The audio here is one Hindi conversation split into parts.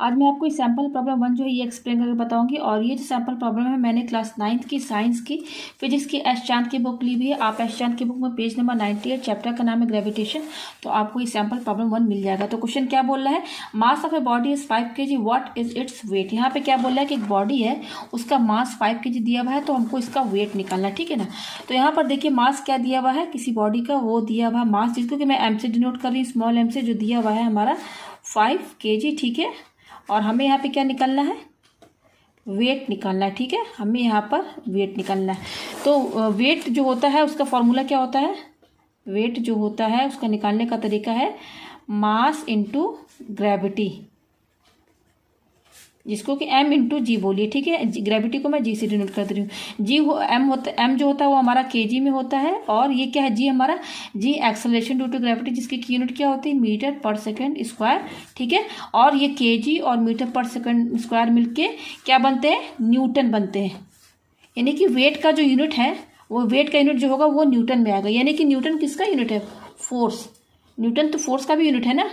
आज मैं आपको सैम्पल प्रॉब्लम 1 जो है ये एक्सप्लेन करके बताऊंगी। और ये जो सैम्पल प्रॉब्लम है मैंने क्लास 9th की साइंस की फिजिक्स की एस चांद की बुक ली हुई है। आप एस चांद की बुक में पेज नंबर 98 चैप्टर का नाम है ग्रेविटेशन, तो आपको ये सैम्पल प्रॉब्लम 1 मिल जाएगा। तो क्वेश्चन क्या बोल रहा है, mass of a body is 5 kg, what is its weight. यहाँ पे क्या बोल रहा है कि एक बॉडी है उसका मास 5 kg दिया हुआ है, तो हमको इसका वेट निकालना है, ठीक है ना। तो यहाँ पर देखिए मास क्या दिया हुआ है किसी बॉडी का, वो दिया हुआ है मास, जिसको कि मैं एम से डिनोट कर रही हूँ, स्मॉल एम से, जो दिया हुआ है हमारा 5 kg, ठीक है। और हमें यहाँ पे क्या निकालना है, वेट निकालना है, ठीक है। हमें यहाँ पर वेट निकालना है। तो वेट जो होता है उसका फॉर्मूला क्या होता है, वेट जो होता है उसका निकालने का तरीका है मास इंटू ग्रेविटी, जिसको कि m इंटू जी बोलिए, ठीक है। ग्रेविटी को मैं g से डिनोट कर रही हूँ। जी m जो होता है वो हमारा kg में होता है, और ये क्या है g हमारा, g acceleration due to gravity, जिसकी की यूनिट क्या होती है मीटर पर सेकंड स्क्वायर, ठीक है। और ये kg और मीटर पर सेकंड स्क्वायर मिलके क्या बनते हैं, न्यूटन बनते हैं। यानी कि वेट का जो यूनिट है वो, वेट का यूनिट जो होगा वो न्यूटन में आएगा। यानी कि न्यूटन किसका यूनिट है, फोर्स। न्यूटन तो फोर्स का भी यूनिट है ना,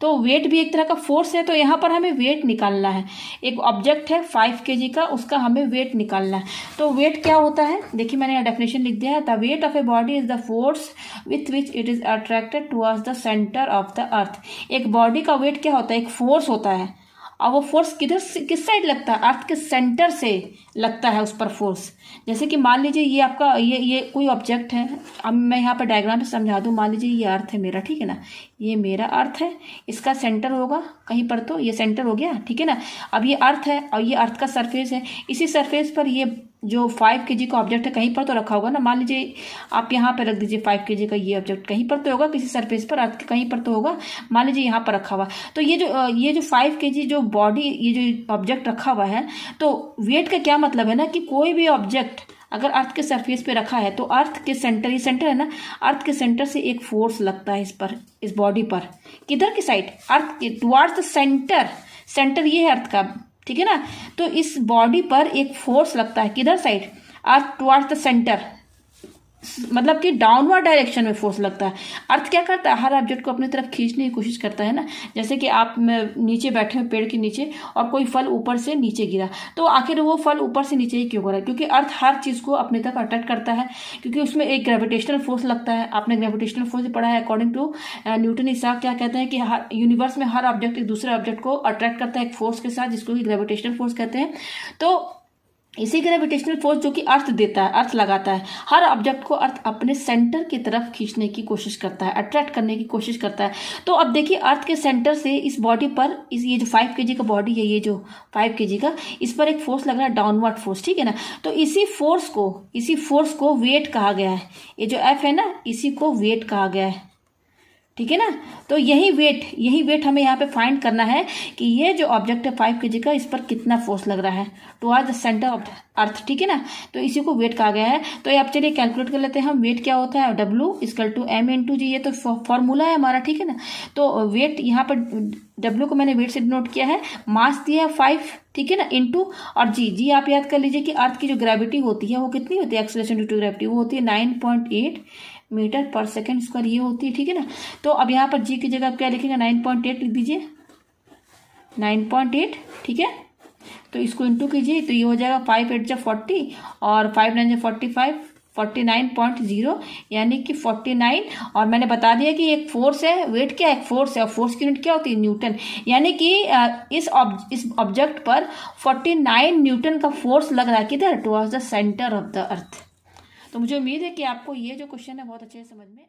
तो वेट भी एक तरह का फोर्स है। तो यहाँ पर हमें वेट निकालना है, एक ऑब्जेक्ट है 5 kg का, उसका हमें वेट निकालना है। तो वेट क्या होता है, देखिए मैंने यहाँ डेफिनेशन लिख दिया है, the weight of a body is the force with which it is attracted towards the centre of the earth. एक बॉडी का वेट क्या होता है, एक फोर्स होता है, और वो फोर्स किधर से किस साइड लगता है, अर्थ के सेंटर से लगता है उस पर फोर्स। जैसे कि मान लीजिए ये आपका ये कोई ऑब्जेक्ट है, अब मैं यहाँ पर डायग्राम से समझा दूँ। मान लीजिए ये अर्थ है मेरा, ठीक है ना, ये मेरा अर्थ है, इसका सेंटर होगा कहीं पर, तो ये सेंटर हो गया, ठीक है ना। अब ये अर्थ है और ये अर्थ का सरफेस है, इसी सरफेस पर ये जो 5 kg का ऑब्जेक्ट है कहीं पर तो रखा होगा ना। मान लीजिए आप यहाँ पर रख दीजिए 5 kg का ये ऑब्जेक्ट, कहीं पर तो होगा, किसी सरफेस पर, अर्थ के कहीं पर तो होगा। मान लीजिए यहाँ पर रखा हुआ, तो ये जो 5 kg जो बॉडी, ये जो ऑब्जेक्ट रखा हुआ है, तो वेट का क्या मतलब है ना कि कोई भी ऑब्जेक्ट अगर अर्थ के सरफेस पे रखा है तो अर्थ के सेंटर, ये सेंटर है ना, अर्थ के सेंटर से एक फोर्स लगता है इस पर, इस बॉडी पर, किधर की साइड, अर्थ के टुवर्ड्स द सेंटर। सेंटर ये है अर्थ का, ठीक है ना। तो इस बॉडी पर एक फोर्स लगता है किधर side, earth towards the centre, मतलब कि डाउनवर्ड डायरेक्शन में फोर्स लगता है। अर्थ क्या करता है, हर ऑब्जेक्ट को अपनी तरफ खींचने की कोशिश करता है ना। जैसे कि आप नीचे बैठे हैं पेड़ के नीचे और कोई फल ऊपर से नीचे गिरा, तो आखिर वो फल ऊपर से नीचे ही क्यों गिरा, क्योंकि अर्थ हर चीज़ को अपने तक अट्रैक्ट करता है, क्योंकि उसमें एक ग्रेविटेशनल फोर्स लगता है। आपने ग्रेविटेशनल फोर्स पढ़ा है, अकॉर्डिंग टू न्यूटन इसाक क्या कहते हैं कि यूनिवर्स में हर ऑब्जेक्ट एक दूसरे ऑब्जेक्ट को अट्रैक्ट करता है एक फोर्स के साथ, जिसको कि ग्रेविटेशनल फोर्स कहते हैं। तो इसी ग्रेविटेशनल फोर्स जो कि अर्थ देता है, अर्थ लगाता है, हर ऑब्जेक्ट को अर्थ अपने सेंटर की तरफ खींचने की कोशिश करता है, अट्रैक्ट करने की कोशिश करता है। तो अब देखिए अर्थ के सेंटर से इस बॉडी पर, ये जो 5 kg का बॉडी है, ये जो 5 kg का, इस पर एक फोर्स लग रहा है, डाउनवर्ड फोर्स, ठीक है ना। तो इसी फोर्स को वेट कहा गया है। ये जो एफ है ना, इसी को वेट कहा गया है, ठीक है ना। तो यही वेट हमें यहाँ पे फाइंड करना है कि ये जो ऑब्जेक्ट है 5 kg का, इस पर कितना फोर्स लग रहा है towards the centre of earth, ठीक है ना। तो इसी को वेट कहा गया है। तो अब चलिए कैलकुलेट कर लेते हैं हम। वेट क्या होता है, W = m × g, ये तो फॉर्मूला है हमारा, ठीक है ना। तो वेट यहाँ पर W को मैंने वेट से डिनोट किया है, मास दिया है 5, ठीक है ना, इंटू और जी आप याद कर लीजिए कि अर्थ की जो ग्रेविटी होती है वो कितनी होती है, एक्सेलरेशन ड्यू टू ग्रेविटी, वो होती है 9.8 मीटर पर सेकंड स्क्वायर, ये होती है, ठीक है ना। तो अब यहाँ पर जी की जगह आप क्या लिखेंगे, 9.8 लिख दीजिए, 9.8, ठीक है। तो इसको इंटू कीजिए, तो ये हो जाएगा 5 8 × 40 और 5 9 × 45, 49.0, यानी कि 49। और मैंने बता दिया कि एक फोर्स है, वेट क्या है, एक फोर्स है, और फोर्स की यूनिट क्या होती है, न्यूटन। यानी कि इस ऑब्जेक्ट पर 49 न्यूटन का फोर्स लग रहा है, किधर, towards the centre of the earth. तो मुझे उम्मीद है कि आपको ये जो क्वेश्चन है बहुत अच्छे से समझ में